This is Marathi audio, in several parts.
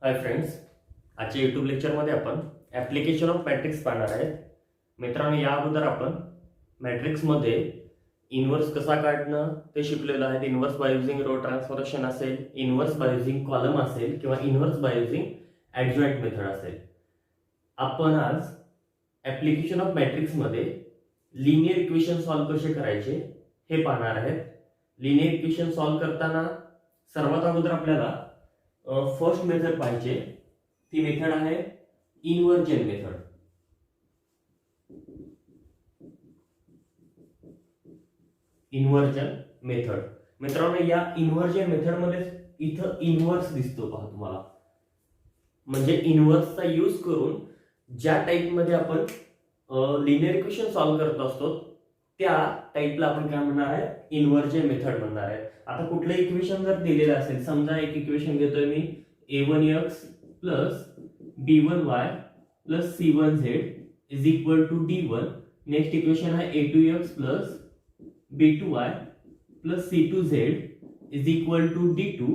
हाय फ्रेंड्स, आजच्या यूट्यूब लेक्चरमध्ये आपण ॲप्लिकेशन ऑफ मॅट्रिक्स पाहणार आहेत. मित्रांनो, या अगोदर आपण मॅट्रिक्समध्ये इन्व्हर्स कसा काढणं ते शिकलेलो आहे. Inverse by using row transformation असेल, इन्व्हर्स बाय युझिंग कॉलम असेल किंवा inverse by using adjoint method असेल. आपण आज ॲप्लिकेशन ऑफ मॅट्रिक्समध्ये लिनियर इक्वेशन सॉल्व्ह कसे करायचे हे पाहणार आहेत. लिनियर इक्वेशन सॉल्व्ह करताना सर्वात अगोदर आपल्याला फर्स्ट मेथड पाहिजे. ती मेथड आहे इन्व्हर्जन मेथड. इन्व्हर्जन मेथड मित्रांनो, या इन्व्हर्जन मेथड मध्ये इथं इन्व्हर्स दिसतो पहा तुम्हाला. म्हणजे इन्व्हर्सचा यूज करून ज्या टाइप मध्ये आपण लिनियर इक्वेशन सॉल्व्ह करत असतो त्या टाइपला आपण काय म्हणणार आहे, इन्व्हर्जन मेथड म्हणणार आहे. आता कुठलं इक्वेशन जर दिलेलं असेल, समजा एक इक्वेशन घेतोय मी, a1x plus b1y plus c1z is equal to d1. Next equation आहे a2x plus b2y plus c2z is equal to d2.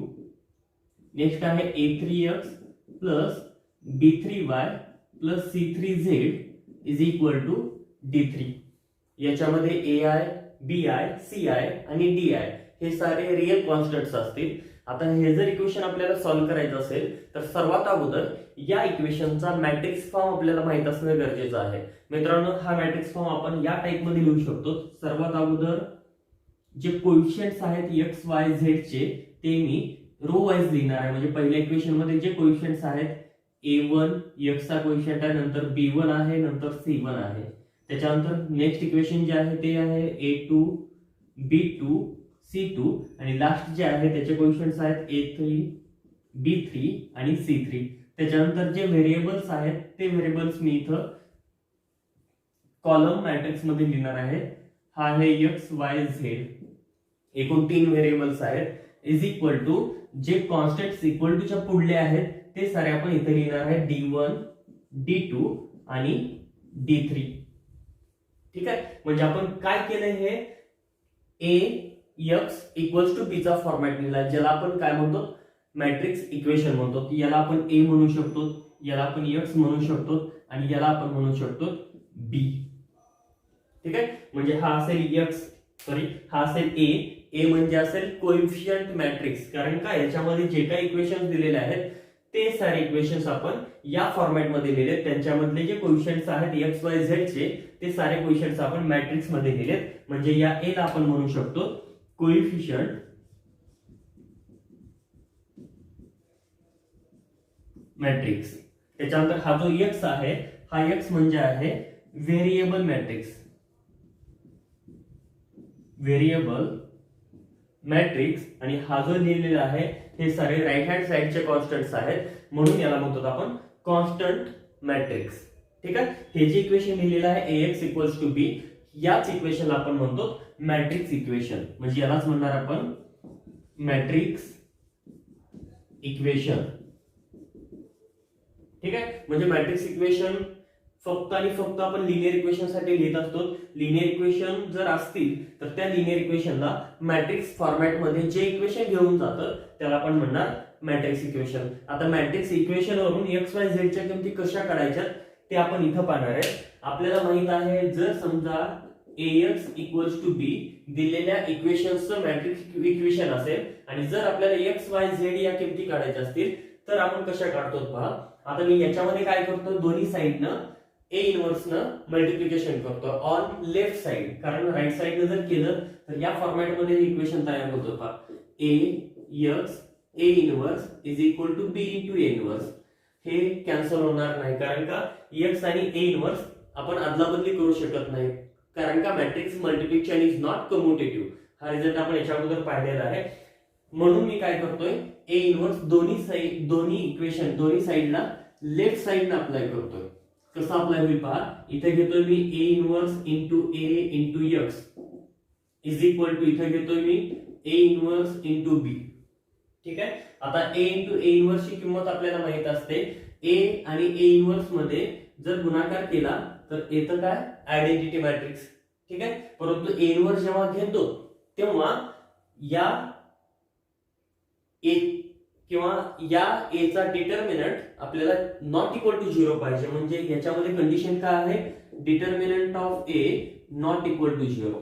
Next आहे a3x plus b3y plus c3z is equal to d3. याच्यामध्ये AI, BI, CI आणि DI हे सारे रिअल कॉन्स्टंट्स असतील. आता हे जर इक्वेशन आपल्याला सॉल्व्ह करायचं असेल तर सर्वात अगोदर या इक्वेशनचा मॅट्रिक्स फॉर्म आपल्याला माहित असणं गरजेचं आहे. मित्रांनो, हा मॅट्रिक्स फॉर्म आपण या टाइप मध्ये लिहू शकतो. सर्वात अगोदर जे कोएफिशिएंट्स आहेत x y z चे ते मी रो वाईज लिहिणार आहे. म्हणजे पहिल्या इक्वेशन मध्ये जे कोएफिशिएंट्स आहेत, a1 x चा कोएफिशिएंट आहे, नंतर b1 आहे, नंतर c1 आहे. त्याच्यानंतर नेक्स्ट इक्वेशन जे आहे ते आहे a2 b2 c2 आणि लास्ट जे आहे त्याचे कोएफिशिएंट्स आहेत a3 b3 आणि c3. त्याच्यानंतर जे व्हेरिएबल्स आहेत ते व्हेरिएबल्स मी इथं कॉलम मॅट्रिक्स मध्ये लिहिणार आहे. हा आहे x y z, एकूण 3 व्हेरिएबल्स आहेत, इज इक्वल टू जे कॉन्स्टंट्स इक्वल टूच्या पुढले आहेत ते सारे आपण इथे लिहिणार आहे, d1 d2 आणि d3. ठीक आहे. म्हणजे आपण काय केलंय, हे ax इक्वल्स टू b चा फॉर्मॅट लिहिला, ज्याला आपण काय म्हणतो, मॅट्रिक्स इक्वेशन म्हणतो. की याला आपण a म्हणू शकतो, याला आपण x म्हणू शकतो आणि याला आपण म्हणू शकतो b. ठीक आहे. म्हणजे हा असेल हा असेल a म्हणजे असेल कोएफिशिएंट मॅट्रिक्स. कारण का याच्यामध्ये जे काही इक्वेशन्स दिलेले आहेत ते सारे इक्वेशन्स आपण या फॉर्मॅट मध्ये लिहिलेत. त्यांच्यामधले जे कोएफिशिएंट्स आहेत x y z चे ते सारे कोएफिशिएंट्स आपण मॅट्रिक्स मध्ये लिहिलेत. म्हणजे या a ला आपण म्हणू शकतो कोएफिशिएंट मॅट्रिक्स. त्याच्यानंतर हा जो x आहे, हा x म्हणजे आहे व्हेरिएबल मॅट्रिक्स. व्हेरिएबल मॅट्रिक्स आणि हा जो लिहिलेला आहे हे सारे राईट हँड साइडचे कॉन्स्टंट्स आहेत, म्हणून याला म्हणतो आपण कॉन्स्टंट मॅट्रिक्स. ठीक आहे. हे जे इक्वेशन लिहिलेलं आहे ax इक्वल्स टू b, याच इक्वेशनला आपण म्हणतो मॅट्रिक्स इक्वेशन. म्हणजे यालाच म्हणणार आपण मॅट्रिक्स इक्वेशन. ठीक आहे. म्हणजे मॅट्रिक्स इक्वेशन फक्त आणि फक्त आपण लिनियर इक्वेशन साठी लिहित असतो. लिनियर इक्वेशन जर असतील तर त्या लिनियर इक्वेशनला मॅट्रिक्स फॉर्मॅट मध्ये जे इक्वेशन घेऊन जातं त्याला आपण म्हणणार मॅट्रिक्स इक्वेशन. आता मॅट्रिक्स इक्वेशन वरून x y z च्या किमती कशा काढायच्या ते आपण इथं पाहणार आहे. आपल्याला माहित आहे, जर समजा ax इक्वल्स टू b दिलेल्या इक्वेशनचं मॅट्रिक्स इक्वेशन असेल आणि जर आपल्याला x y z या किमती काढायच्या असतील तर आपण कशा काढतो पहा. आता मी याच्यामध्ये काय करतो, दोन्ही साइडनं a इन्व्हर्स न मल्टिप्लिकेशन करतो ऑन लेफ्ट साइड. कारण राईट साइडनं जर केलं तर या फॉर्मॅट मध्ये इक्वेशन तयार होतं पहा, ax a inverse is equal to b into a inverse. हे कॅन्सल होणार नाही, कारण का x आणि a इन्व्हर्स आपण अदलाबदली करू शकत नाही, कारण का matrix multiplication is not commutative. हा रिझल्ट आपण याच्या अगोदर पाहिलेला आहे. म्हणून मी काय करतोय, a इन्व्हर्स दोन्ही इक्वेशन दोन्ही साइडला लेफ्ट साइडनं अप्लाय करतोय. कसं अप्लाय होईल पहा, इथे घेतोय मी a inverse into a into x is equal to इथे घेतोय मी a इन्व्हर्स इंटू b. ठीक आहे. आता a इंटू a इन्व्हर्स ची किंमत आपल्याला माहित असते. a आणि a इन्व्हर्स मध्ये जर गुणाकार केला तर येतं काय, आयडेंटिटी मॅट्रिक्स. ठीक आहे. परंतु a इन्व्हर्स जेव्हा घेतो तेव्हा या a किंवा या ए चा डिटर्मिनंट आपल्याला नॉट इक्वल टू 0 पाहिजे, म्हणजे याच्यामध्ये कंडिशन काय आहे, determinant of A not equal to 0.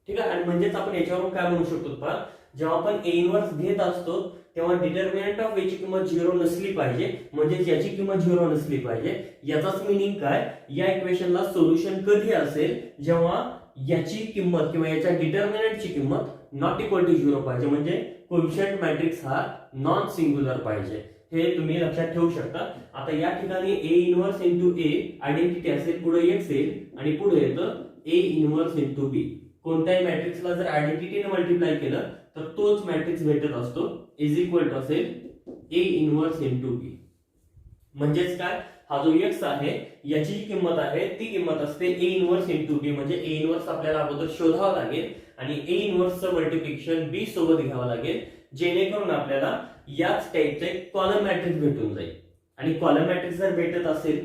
ठीक आहे. आणि म्हणजेच आपण याच्यावरून काय म्हणू शकतो पहा, जेव्हा आपण ए इन्व्हर्स घेत असतो तेव्हा डिटर्मिनंट ऑफ ए ची किंमत 0 नसली पाहिजे, म्हणजे याची किंमत 0 नसली पाहिजे. याचाच मीनिंग काय, या इक्वेशनला सोल्युशन कधी असेल, जेव्हा याची किंमत किंवा याच्या डिटर्मिनंटची किंमत नॉट इक्वल टू 0 पाहिजे, म्हणजे कोएफिशिएंट मॅट्रिक्स हा नॉन सिंग्युलर पाहिजे. हे तुम्ही लक्षात ठेवू शकता. आता या ठिकाणी ए इन्व्हर्स इंटू ए आयडेंटिटी असेल, पुढे एक्स येईल आणि पुढे येतं ए इन्व्हर्स इंटू बी. कोणत्याही मॅट्रिक्सला जर आयडेंटिटीने मल्टिप्लाय केलं तर तोच मॅट्रिक्स भेटत असतो, इज इक्वल टू असेल ए इन्व्हर्स इंटू बी. म्हणजेच काय, हा जो एक्स आहे याची जी किंमत आहे ती किंमत असते ए इन्व्हर्स इंटू बी. म्हणजे ए इन्व्हर्स आपल्याला अगोदर शोधावं लागेल आणि ए इन्व्हर्सचं मल्टिप्लिकेशन बी सोबत घ्यावं लागेल, जेणेकरून आपल्याला याच टाईपचं एक कॉलम मॅट्रिक्स भेटून जाईल. आणि कॉलम मॅट्रिक्स जर भेटत असेल,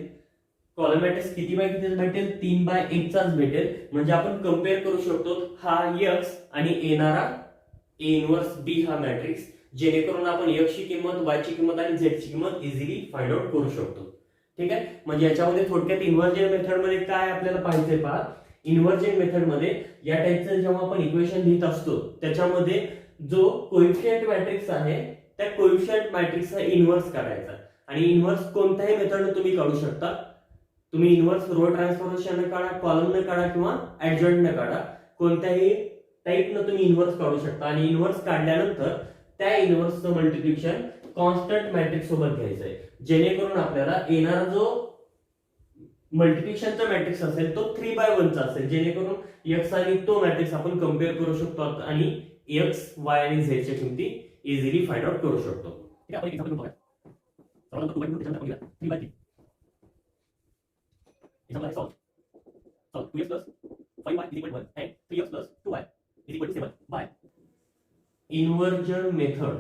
कॉलम मॅट्रिक्स किती बाय कितीच भेटेल, 3/1 चाच भेटेल. म्हणजे आपण कम्पेअर करू शकतो हा एक्स आणि येणारा ए इन्व्हर्स बी हा मॅट्रिक्स, जेणेकरून आपण एक्स ची किंमत, वाय ची किंमत आणि झेड ची किंमत इझिली फाइंड आउट करू शकतो. ठीक आहे. म्हणजे याच्यामध्ये थोडक्यात इन्व्हर्जन मेथड मध्ये काय आपल्याला पाहिजे पहा, इन्व्हर्जन मेथड मध्ये या टाइपचं जेव्हा आपण इक्वेशन लिहित असतो त्याच्यामध्ये जो कोएफिशिएंट मॅट्रिक्स आहे त्या कोएफिशिएंट मॅट्रिक्सचा इन्व्हर्स काढायचा. आणि इन्व्हर्स कोणत्याही मेथडने तुम्ही काढू शकता. तुम्ही इन्व्हर्स रो ट्रान्सफॉर्मेशन न काढा, कॉलम न काढा किंवा ऍडजॉइंट न काढा, कोणत्याही टाइपनं तुम्ही इन्व्हर्स काढू शकता. आणि इन्व्हर्स काढल्यानंतर त्या इन्व्हर्सचं मल्टिप्लिकेशन कॉन्स्टंट मॅट्रिक्स सोबत घ्यायचं आहे, जेणेकरून आपल्याला येणारा जो मल्टिप्लिकेशनचा मॅट्रिक्स असेल तो 3/1 चा असेल, जेणेकरून एक्स आणि तो मॅट्रिक्स आपण कम्पेअर करू शकतो आणि एक्स, वाय आणि झेड च्या किमती इझिली फाइंड आउट करू शकतो. ठीक आहे. आपण एक एक्झाम्पल बघूया. सर्वात प्रथम 2/3 त्याच्यानंतर आपण 3/3. example is solved. Solve 2x plus 5y is equal to 1 and 3x plus 2y is equal to 7 by inversion method.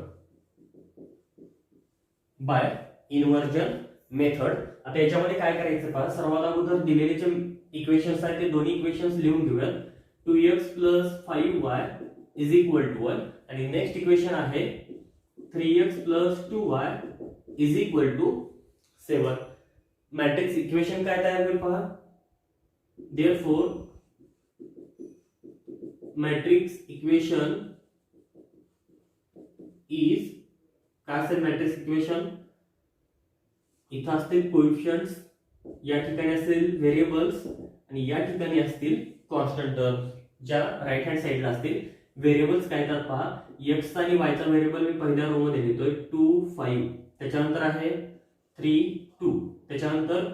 by inversion method. आता याच्यामध्ये काय करायचं पहा, सर्वात अगोदर दिलेले जे इक्वेशन्स आहेत ते दोन्ही इक्वेशन्स लिहून घेऊयात. 2x plus 5y is equal to 1 आणि नेक्स्ट इक्वेशन आहे 3x plus 2y is equal to 7. Matrix equation काय तयार होईल पहा. Therefore मॅट्रिक्स इक्वेशन इज काय असेल, मॅट्रिक्स इक्वेशन इथं असतील कोएफिशिएंट्स, या ठिकाणी असतील व्हेरिएबल्स आणि या ठिकाणी असतील कॉन्स्टंट टर्म्स. ज्या राईट हँड साइडला असतील व्हेरिएबल्स काय येतात पहा, एक्स आणि वाय चा व्हेरिएबल मी पहिल्या रो मध्ये लिहितोय 2 5, त्याच्यानंतर आहे 3 2, त्याच्यानंतर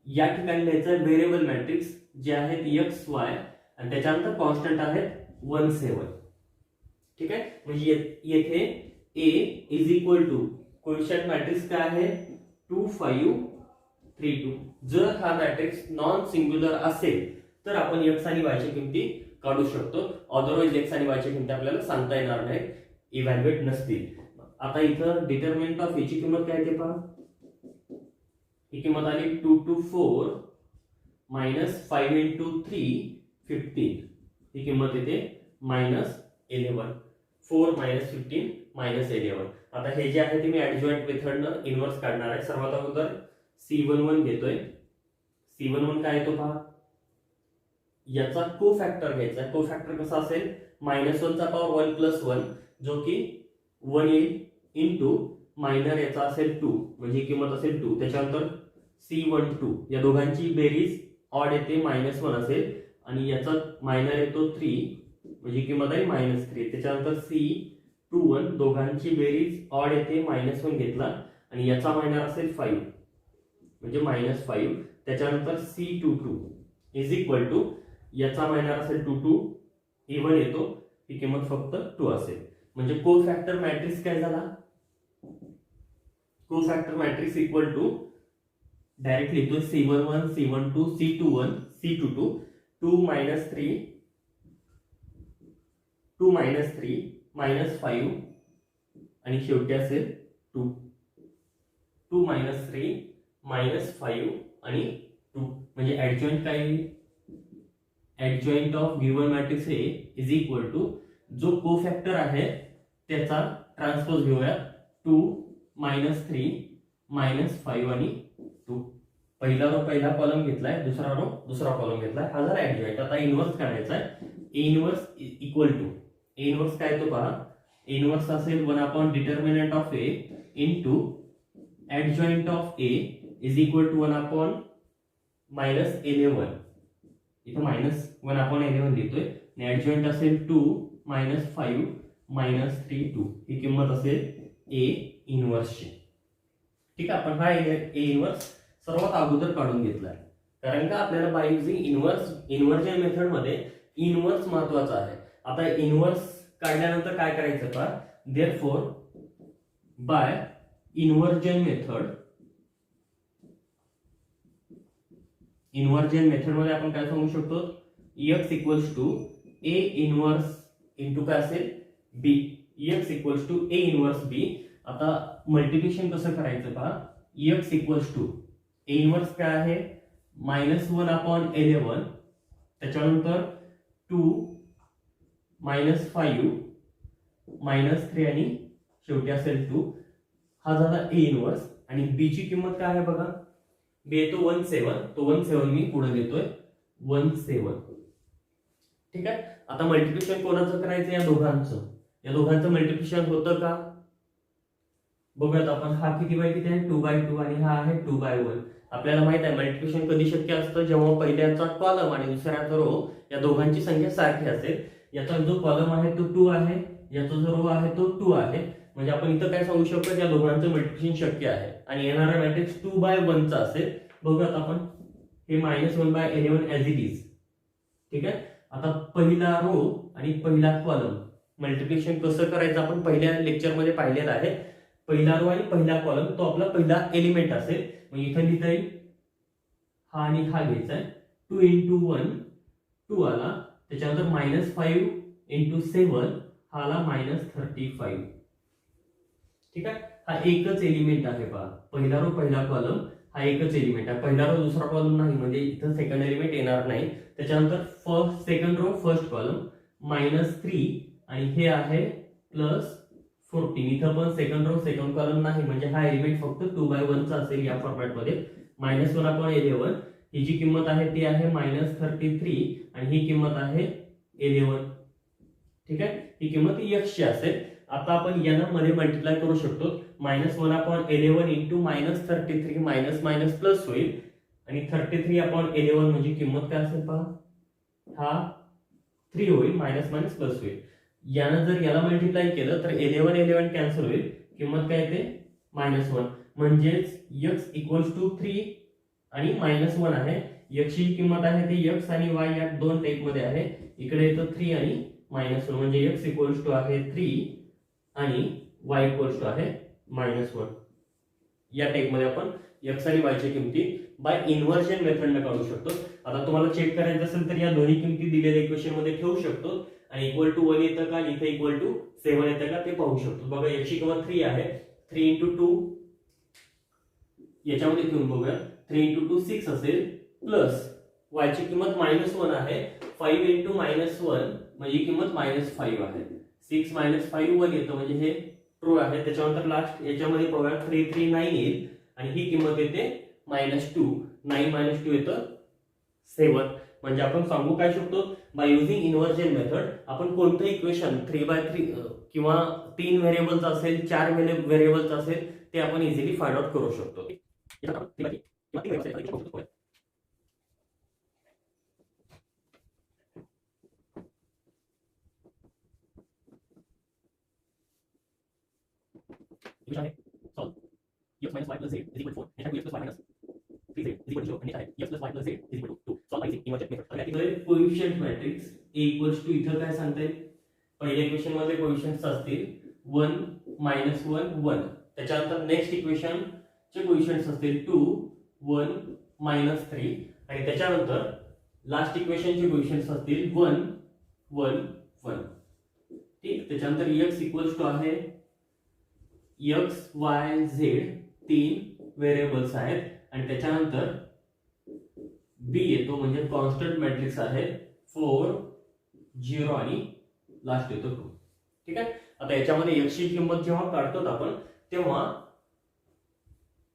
या ठिकाणी लिहायचं व्हेरिएबल मॅट्रिक्स जे आहेत एक्स वाय आणि त्याच्यानंतर कॉन्स्टंट आहेत 1 7. ठीक आहे. म्हणजे येथे A is equal to coefficient matrix काय आहे 2 5 3 2. जर हा मॅट्रिक्स नॉन सिंग्युलर असेल तर आपण एक्स आणि वाय ची किमती काढू शकतो, अदरवाइज एक्स आणि वाय ची किमती आपल्याला सांगता येणार नाही, इव्हॅल्युएट नसतील. आता इथं डिटर्मिनंट ऑफ ए ची किंमत काय ते पहा. ही किंमत आली 2 to 4 minus 5 into 3 15. ही किंमत येते -11. 4 minus 15 minus 11. आता हे जे आहे ते मी ऍडजॉइंट मेथडनं इन्व्हर्स काढणार आहे. सर्वात अगोदर C11 घेतोय. C11 काय येतो पहा, याचा कोफॅक्टर घ्यायचा. कोफॅक्टर कसा असेल, -1 चा पॉवर 1 plus 1 जो की 1 येईल इंटू मायनर याचा असेल 2 म्हणजे ही किंमत असेल 2. त्याच्यानंतर C12 या दोघांची बेरीज ऑड येते -1 असेल आणि याचा मायनर येतो 3 म्हणजे किंमत आहे -3. त्याच्यानंतर C21 दोघांची बेरीज ऑड येते -1 घेतला आणि याचा मायनर असेल 5 म्हणजे -5. त्याच्यानंतर C22 इज इक्वल टू याचा मायनर असेल 2 2 इव्हन येतो, ही किंमत फक्त 2 असेल. म्हणजे कोफॅक्टर मॅट्रिक्स काय झाला, कोफॅक्टर मॅट्रिक्स इक्वल टू डायरेक्ट लिहितो C11 C12 C21 C22 2 - 3 2 - 3 -5 आणि शेवटी असेल 2 2 - 3 -5 आणि 2. म्हणजे ऍडजॉइंट काय, adjoint of given matrix A is equal to जो कोफॅक्टर आहे त्याचा ट्रान्सपोज घेऊया 2 -3 -5 आणि 2. पहिला रो पहिला कॉलम घेतलाय, दुसरा रो दुसरा कॉलम घेतलाय, हा झाला ऍडजॉइंट. आता इन्व्हर्स काढायचा आहे. A inverse equal to, A inverse काय तो पहा, ए इन्व्हर्स असेल 1 determinant of A into adjoint of A is equal to 1 -11. इथं -1/11 लिहितोय आणि ऍडजॉइंट असेल 2 -5 -3 2. ही किंमत असेल ए इन्व्हर्सची. ठीक आहे, आपण हा ए इन्व्हर्स सर्वात अगोदर काढून घेतलाय, कारण का आपल्याला बाय युजिंग इन्व्हर्जन मेथड मध्ये इन्व्हर्स महत्वाचा आहे. आता इन्व्हर्स काढल्यानंतर काय करायचं का, देअरफॉर बाय इन्व्हर्जन मेथड मध्ये आपण काय सांगू शकतो, x equals to A inverse into काय असेल B. x equals to A inverse B. आता मल्टिप्लिकेशन कसं करायचं पहा, x equals to A inverse काय आहे -1/11, त्याच्यानंतर 2 -5 -3 आणि शेवटी असेल 2. हा झाला ए इन्व्हर्स. आणि बी ची किंमत काय आहे बघा, बी येतो 17. तो 17 मी पुढे देतोय 17. ठीक आहे. आता मल्टिप्लिकेशन कोणाचं करायचं, या दोघांचं मल्टिप्लिकेशन होतं का बघूयात आपण. हा किती बाय किती आहे, 2/2 आणि हा आहे 2/1. आपल्याला माहित आहे मल्टिप्लिकेशन कधी शक्य असतं, जेव्हा पहिल्याचा कॉलम आणि दुसऱ्याचा रो या दोघांची संख्या सारखी असेल. याचा जो कॉलम आहे तो 2 आहे, याचा जो रो आहे तो 2 आहे. म्हणजे आपण इथं काय सांगू शकतो, या दोघांचं मल्टिप्लिकेशन शक्य आहे आणि येणारा मॅट्रिक्स 2/1 चा असेल. बघूयात आपण, हे -1/11 ऍज इट इज. ठीक आहे. आता पहिला रो आणि पहिला कॉलम मल्टिप्लिकेशन कसं करायचं आपण पहिल्या लेक्चरमध्ये पाहिलेलं आहे. पहिला रो आणि पहिला कॉलम तो आपला पहिला एलिमेंट असेल. मग इथं लिहिता येईल हा आणि हा घ्यायचा आहे. 2 × 1 2 आला, त्याच्यानंतर -5 × 7 हा आला -35. ठीक आहे. हा एकच एलिमेंट आहे पहा, पहिला रो पहिला कॉलम हा एकच एलिमेंट आहे. पहिला रो दुसरा कॉलम नाही, म्हणजे इथं सेकंड एलिमेंट येणार नाही. त्याच्यानंतर सेकंड रो फर्स्ट कॉलम -3 आणि हे आहे +14. इथं पण सेकंड रो सेकंड कॉलम नाही, म्हणजे हा एलिमेंट फक्त 2/1 चा असेल या फॉर्मॅट मध्ये. -1/11 ही जी किंमत आहे ती आहे -33 आणि ही किंमत आहे 11. ठीक आहे. ही किंमत x ची असेल. आता आपण यानं मध्ये मल्टिप्लाय करू शकतो. -1/11 इंटू -33 मायनस प्लस होईल आणि 33/11 म्हणजे किंमत काय असेल पहा, हा 3 होईल, मायनस प्लस होईल. यानं जर याला मल्टिप्लाय केलं तर 11 कॅन्सल होईल, किंमत काय येते -1. म्हणजेच x इक्वल्स टू 3 आणि -1 आहे. x ची किंमत आहे ती x आणि y या दोन टाइप मध्ये आहे. इकडे येतं 3 आणि -1 म्हणजे x इक्वल्स टू आहे 3 आणि y इक्वल्स टू आहे -1. या टाइप मध्ये आपण x आणि y ची किमती बाय इन्व्हर्जन मेथडने काढू शकतो. आता तुम्हाला चेक करायचं असेल तर या दोन्ही किमती दिलेल्या इक्वेशन मध्ये ठेवू शकतो आणि इक्वल टू 1 येतं का, इथे इक्वल टू 7 येतं का ते पाहू शकतो. बघा x ची किंमत 3 आहे, 3 × 2 याच्यामध्ये ठेवून बघूया, 3 × 2 6 असेल, प्लस y ची किंमत -1 आहे, 5 × -1 म्हणजे किंमत -5 आहे. 6 -5 1 येतं म्हणजे हे ट्रू आहे. त्याच्यानंतर लास्ट याच्यामध्ये बघा 3 3 9 येईल आणि ही किंमत येते -2. 9 - 2 येतं 7. म्हणजे आपण सांगू काय शकतो, बाय युजिंग इन्व्हर्जन मेथड आपण कोणतं इक्वेशन 3/3 किंवा 3 व्हेरिएबल्स असेल, 4 व्हेरिएबल्स असेल ते आपण इझिली फाइंड आउट करू शकतो. x minus y plus z is equal to 4 and 2x plus y minus 3z is equal to 0 and x plus y plus z is equal to 2. Solve by using inversion method. आता यामध्ये coefficient matrix a equals to इथं काय सांगता येईल, पहिल्या इक्वेशन मध्ये कोएफिशिएंट्स असतील 1 -1 1. त्याच्यानंतर नेक्स्ट इक्वेशन चे कोएफिशिएंट्स असतील 2 1 -3 आणि त्याच्यानंतर लास्ट इक्वेशन चे कोएफिशिएंट्स असतील 1 1 1. ठीक. त्याच्यानंतर x इक्वल्स टू आहे x y z 3 व्हेरिएबल्स आहेत आणि त्याच्यानंतर b येतो म्हणजे कॉन्स्टंट मॅट्रिक्स आहे 4 0 आणि लास्ट येतो 2. ठीक आहे. आता याच्यामध्ये x ची किंमत जेव्हा काढतो आपण तेव्हा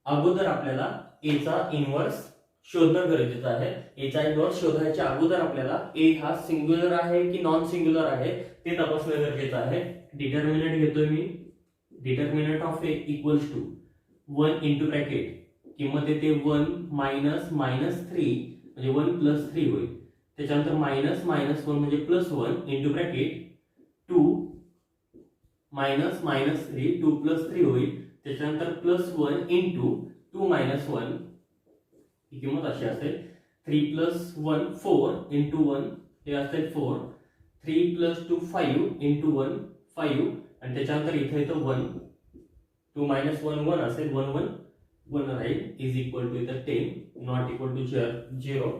अगोदर आपल्याला ए चा इन्व्हर्स शोधणं गरजेचं आहे. ए चा इन्व्हर्स शोधायच्या अगोदर आपल्याला ए हा सिंग्युलर आहे की नॉन सिंग्युलर आहे ते तपासणं गरजेचं आहे. डिटर्मिनंट घेतोय मी. Determinant of A equals to 1 into bracket किंमत येते 1 मायनस मायनस 3 म्हणजे 1 प्लस 3 होईल. त्याच्यानंतर मायनस मायनस 1 म्हणजे plus 1 into bracket 2 minus minus 3 2 plus 3 होईल. त्याच्यानंतर प्लस 1 इंटू 2 मायनस 1 ही किंमत अशी असेल 3 प्लस 1 4 इंटू 1 हे असेल 4. 3 प्लस 2 5 इंटू 1 5 आणि त्याच्यानंतर इथे येतं 1. 2 मायनस 1 1 असेल 1 1 1 राहील इज इक्वल टू इथं 10 not equal to 0.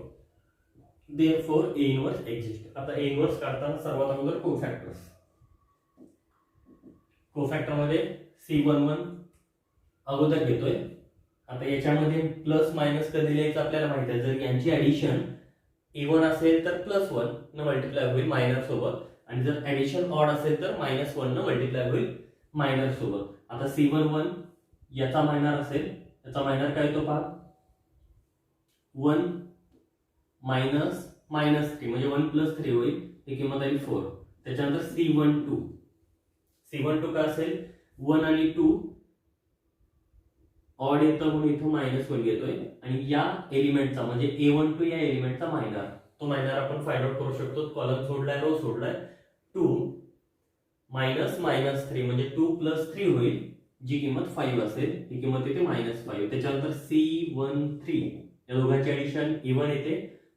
Therefore A inverse exist. आता ए इन्व्हर्स काढताना सर्वात अगोदर कोफॅक्टर्स. कोफॅक्टरमध्ये C11 अगोदर घेतोय. आता याच्यामध्ये प्लस मायनस कधी लिहायचं आपल्याला माहिती आहे. जर यांची ऍडिशन इव्हन असेल तर प्लस 1 न मल्टिप्लाय होईल मायनर सोबत आणि जर ऍडिशन ऑड असेल तर मायनस 1 न मल्टिप्लाय होईल मायनर सोबत. आता C11 याचा मायनर असेल. याचा मायनर काय येतो पहा 1 मायनस मायनस 3 म्हणजे 1 प्लस 3 होईल. ही किंमत आली 4. त्याच्यानंतर C12 काय असेल 1 आणि 2 ऑड येतं म्हणून इथं मायनस 1 घेतोय आणि या एलिमेंटचा म्हणजे A12 या एलिमेंटचा मायनर तो मायनर आपण फाइंड आउट करू शकतो. कॉलम सोडलाय रो सोडलाय 2 मायनस मायनस 3 म्हणजे 2 प्लस 3 होईल जी किंमत 5 असेल. ही किंमत येते -5. त्याच्यानंतर C13 या दोघांची ऍडिशन इव्हन येते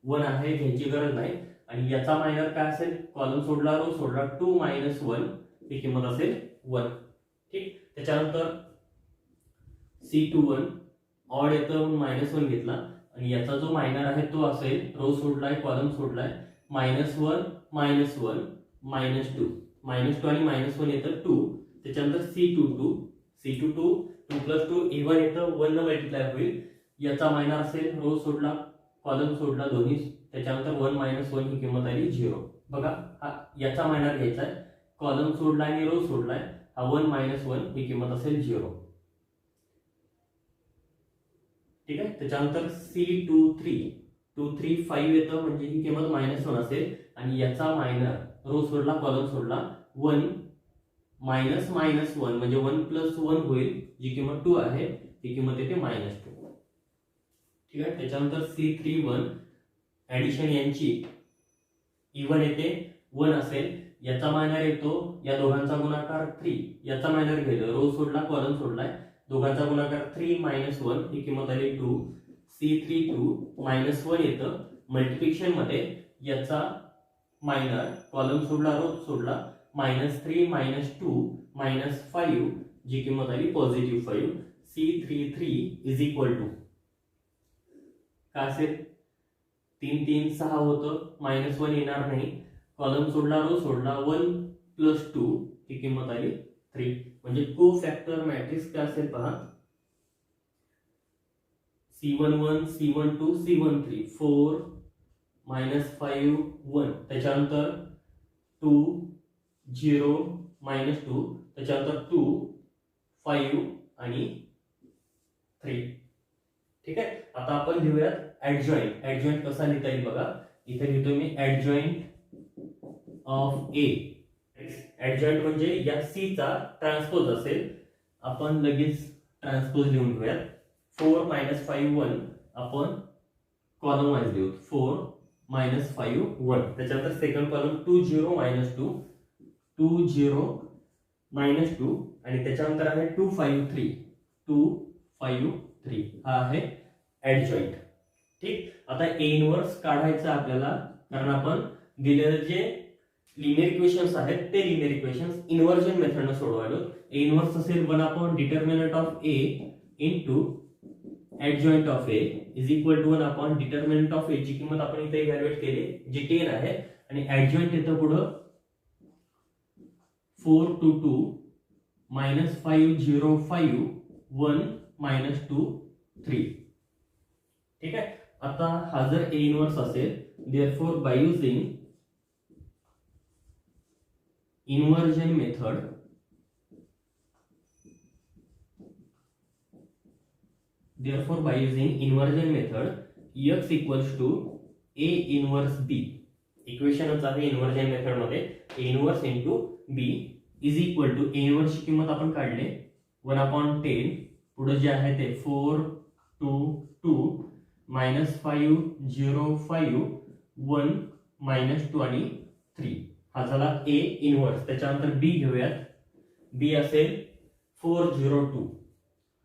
1 आहे घ्यायची गरज नाही आणि याचा मायनर काय असेल कॉलम सोडला रो सोडला 2 मायनस 1 ही किंमत असेल 1. ठीक. त्याच्यानंतर C21 ऑड येतं -1 घेतला आणि याचा जो मायनर आहे तो असेल रो सोडलाय कॉलम सोडलाय -1 -1 -2 आणि -1 येतं 2. त्याच्यानंतर C22 2 प्लस 2 इव्हन येतं 1 न मल्टिप्लाय होईल. याचा मायनर असेल रो सोडला कॉलम सोडला दोन्ही. त्याच्यानंतर 1 -1 ही किंमत आली 0. बघा हा याचा मायनर घ्यायचा आहे. कॉलम सोडलाय आणि रो सोडलाय. हा 1 -1 ही किंमत असेल 0. ठीक आहे. त्याच्यानंतर C23 5 येतं म्हणजे ही किंमत -1 असेल आणि याचा मायनर रो सोडला कॉलम सोडला 1 -1 म्हणजे 1 प्लस 1 होईल जी किंमत 2 आहे ती किंमत येते -2. ठीक आहे. त्याच्यानंतर C31 ऍडिशन यांची इव्हन येते 1 असेल. याचा मायनर येतो या दोघांचा गुणाकार 3. याचा मायनर घेतलं रो सोडला कॉलम सोडलाय दोघांचा गुणाकार 3 -1 ही किंमत आली 2. C32 -1 येतं मल्टिप्लिकेशन मध्ये याचा मायनर कॉलम सोडला रो सोडला -3 -2 -5 जी किंमत आली +5. C33 इज इक्वल टू काय असेल 3 3 6 होतं -1 येणार नाही. कॉलम सोडला रो सोडला 1 + 2 ही किंमत आली 3. म्हणजे कोफॅक्टर मॅट्रिक्स काय असेल पहा C11 C12 C13 4 -5 1 त्याच्यानंतर 2 0 -2 त्याच्यानंतर 2 5 आणि 3. ठीक आहे. आता आपण लिहूयात ऍडजॉइंट. ऍडजॉइंट कसा लिहिता येईल बघा. इथे लिहितो मी ऍडजॉइंट ऑफ ए. ऍडजॉइंट म्हणजे या C चा ट्रान्सपोज असेल. आपण लगेच ट्रान्सपोज लिहून घेऊयात. 4 -5 1 आपण कॉलम वाईज लिहू. 4 -5 1 त्याच्यानंतर सेकंड कॉलम 2 0 -2 2 0 -2 आणि त्याच्यानंतर आहे 2 5 3 2 5 3 हा आहे ऍडजॉइंट. ठीक. आता ए इन्व्हर्स काढायचं आपल्याला कारण आपण दिलेले जे लिनियर इक्वेशन्स आहेत ते लिनियर इक्वेशन्स इन्व्हर्जन मेथडने सोडवायलो. ए इन्व्हर्स असेल 1 determinant of A into adjoint of A is equal to 1 determinant of A ची किंमत आपण इथे इव्हॅल्युएट केली जी 10 आहे आणि ऍडजॉइंट येतं पुढं 4 2 2 -5 0 5 1 -2 3. ठीक आहे. आता हा जर ए इन्व्हर्स असेल therefore by using inversion method Therefore, by using inversion method, x equals to a inverse b. इक्वेशनच आहे इन्व्हर्जन मेथड मध्ये a inverse into b is equal to a inverse ची किंमत आपण काढले 1/10. पुढे जे आहे ते 4 2 2 -5 0 5 1 -2 आणि 3. हा झाला a इन्व्हर्स. त्याच्यानंतर b घेऊयात. b असेल 402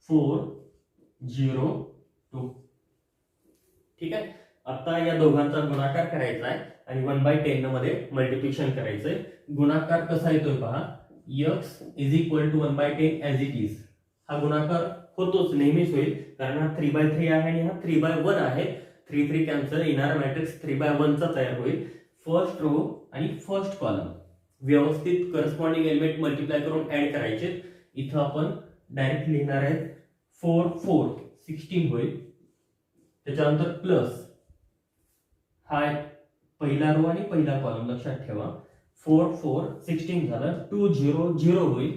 402. ठीक आहे. आता या दोघांचा गुणाकार करायचा आहे आणि 1/10 मध्ये मल्टिप्लिकेशन करायचंय. गुणाकार कसा येतोय पहा. x is equal to 1/10 as it is. हा गुणाकार होतोच, नेहमीच होईल, कारण हा 3/3 आहे आणि हा 3/1 आहे. 3 3 कॅन्सल, येणारा मॅट्रिक्स 3/1 चा तयार होईल. फर्स्ट रो आणि फर्स्ट कॉलम व्यवस्थित करस्पॉन्डिंग एलिमेंट मल्टिप्लाय करून ऍड करायचे. इथं आपण डायरेक्ट लिहिणार आहे 4 4 16 होईल. त्याच्यानंतर प्लस हा पहिला रो आणि पहिला कॉलम लक्षात ठेवा. 4 4 16 झालं. 2 0 0 होईल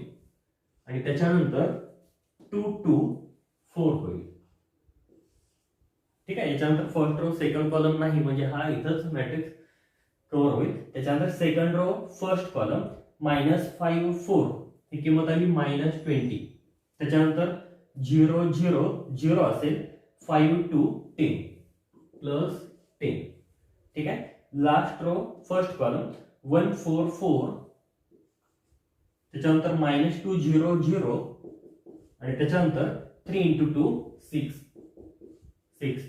आणि त्याच्यानंतर 2 2 4 होईल. ठीक आहे. याच्यानंतर फर्स्ट रो सेकंड कॉलम नाही, म्हणजे हा इथंच मॅट्रिक्स कव्हर होईल. त्याच्यानंतर सेकंड रो फर्स्ट कॉलम -5 4 ही किंमत आली -20. त्याच्यानंतर 0 0 0 असेल. 5 2 10 प्लस 10. ठीक आहे. लास्ट रो फर्स्ट कॉलम 1 4 4 त्याच्यानंतर -2 0 0 आणि त्याच्यानंतर 3 × 2 6 6.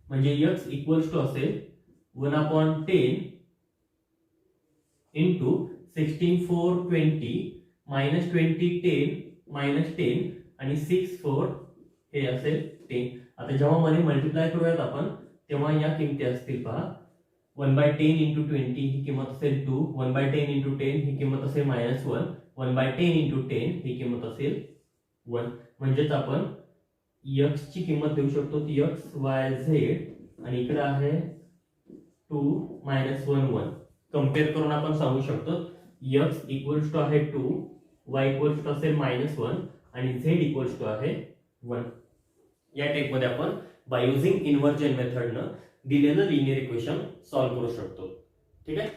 म्हणजे x इक्वल्स टू असेल 1/10 इंटू 16 4 20 -20 10 -10 आणि 6 4 हे असेल 10. आता जेव्हा मध्ये मल्टिप्लाय करूयात आपण तेव्हा या किमती असतील पहा. 1/10 इंटू 20 ही किंमत असेल 2. 1/10 इंटू 10 ही किंमत असेल -1. 1/10 इंटू 10 ही किंमत असेल 1. म्हणजेच आपण x ची किंमत देऊ शकतो ती x y z आणि इकडे आहे 2 -1 1. कम्पेअर करून आपण सांगू शकतो x इक्वल्स टू आहे 2, y इक्वल्स टू असेल -1 आणि z इक्वल्स टू आहे 1. या टाइप मध्ये आपण बाय युजिंग इन्व्हर्जन मेथडनं दिलेलं लिनियर इक्वेशन सॉल्व्ह करू शकतो. ठीक आहे.